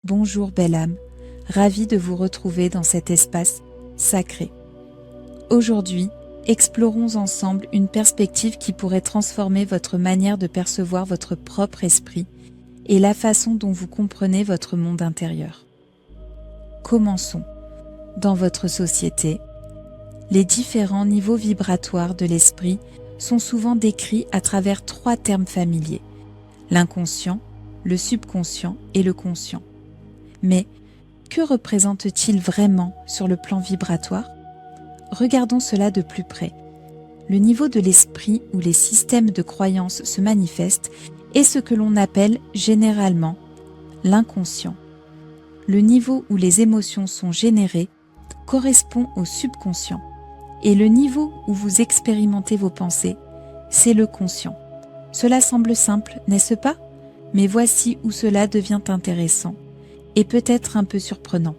Bonjour belle âme, ravie de vous retrouver dans cet espace sacré. Aujourd'hui, explorons ensemble une perspective qui pourrait transformer votre manière de percevoir votre propre esprit et la façon dont vous comprenez votre monde intérieur. Commençons. Dans votre société, les différents niveaux vibratoires de l'esprit sont souvent décrits à travers 3 termes familiers: l'inconscient, le subconscient et le conscient. Mais que représente-t-il vraiment sur le plan vibratoire? Regardons cela de plus près. Le niveau de l'esprit où les systèmes de croyances se manifestent est ce que l'on appelle généralement l'inconscient. Le niveau où les émotions sont générées correspond au subconscient. Et le niveau où vous expérimentez vos pensées, c'est le conscient. Cela semble simple, n'est-ce pas? Mais voici où cela devient intéressant et peut-être un peu surprenant.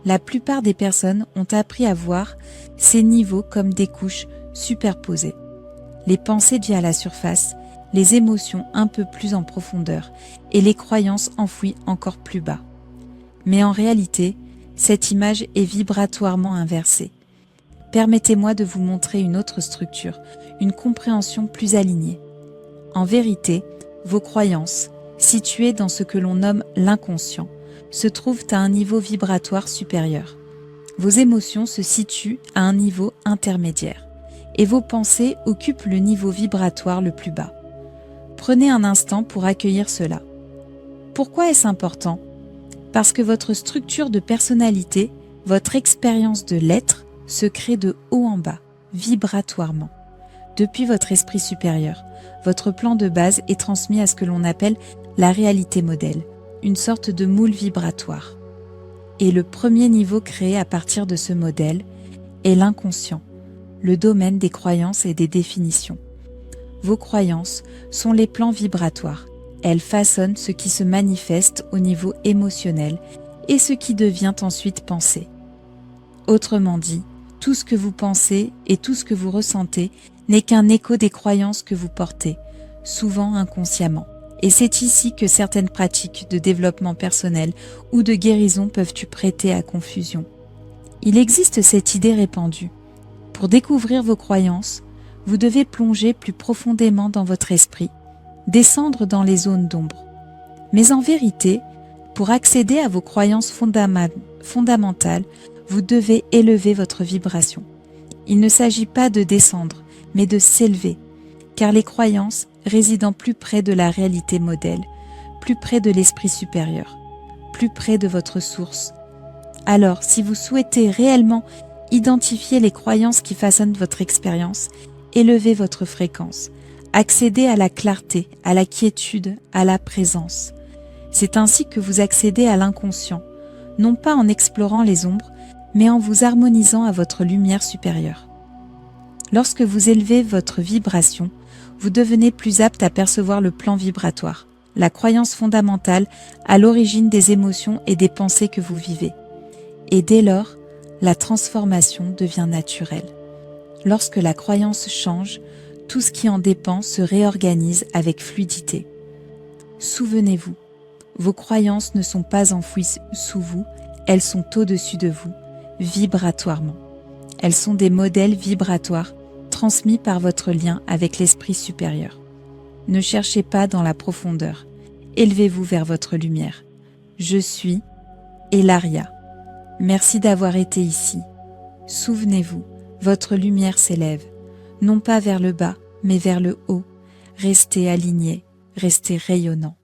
La plupart des personnes ont appris à voir ces niveaux comme des couches superposées. Les pensées dues à la surface, les émotions un peu plus en profondeur et les croyances enfouies encore plus bas. Mais en réalité, cette image est vibratoirement inversée. Permettez-moi de vous montrer une autre structure, une compréhension plus alignée. En vérité, vos croyances, situées dans ce que l'on nomme l'inconscient, se trouvent à un niveau vibratoire supérieur. Vos émotions se situent à un niveau intermédiaire et vos pensées occupent le niveau vibratoire le plus bas. Prenez un instant pour accueillir cela. Pourquoi est-ce important? Parce que votre structure de personnalité, votre expérience de l'être, se crée de haut en bas, vibratoirement. Depuis votre esprit supérieur, votre plan de base est transmis à ce que l'on appelle la réalité modèle, une sorte de moule vibratoire. Et le premier niveau créé à partir de ce modèle est l'inconscient, le domaine des croyances et des définitions. Vos croyances sont les plans vibratoires. Elles façonnent ce qui se manifeste au niveau émotionnel et ce qui devient ensuite pensée. Autrement dit, tout ce que vous pensez et tout ce que vous ressentez n'est qu'un écho des croyances que vous portez, souvent inconsciemment. Et c'est ici que certaines pratiques de développement personnel ou de guérison peuvent prêter à confusion. Il existe cette idée répandue. Pour découvrir vos croyances, vous devez plonger plus profondément dans votre esprit, descendre dans les zones d'ombre. Mais en vérité, pour accéder à vos croyances fondamentales, vous devez élever votre vibration. Il ne s'agit pas de descendre, mais de s'élever, car les croyances résident plus près de la réalité modèle, plus près de l'esprit supérieur, plus près de votre source. Alors, si vous souhaitez réellement identifier les croyances qui façonnent votre expérience, élevez votre fréquence, accédez à la clarté, à la quiétude, à la présence. C'est ainsi que vous accédez à l'inconscient, non pas en explorant les ombres, mais en vous harmonisant à votre lumière supérieure. Lorsque vous élevez votre vibration, vous devenez plus apte à percevoir le plan vibratoire, la croyance fondamentale à l'origine des émotions et des pensées que vous vivez. Et dès lors, la transformation devient naturelle. Lorsque la croyance change, tout ce qui en dépend se réorganise avec fluidité. Souvenez-vous, vos croyances ne sont pas enfouies sous vous, elles sont au-dessus de vous, vibratoirement. Elles sont des modèles vibratoires transmis par votre lien avec l'esprit supérieur. Ne cherchez pas dans la profondeur, élevez-vous vers votre lumière. Je suis Elaria. Merci d'avoir été ici. Souvenez-vous, votre lumière s'élève, non pas vers le bas, mais vers le haut. Restez aligné, restez rayonnant.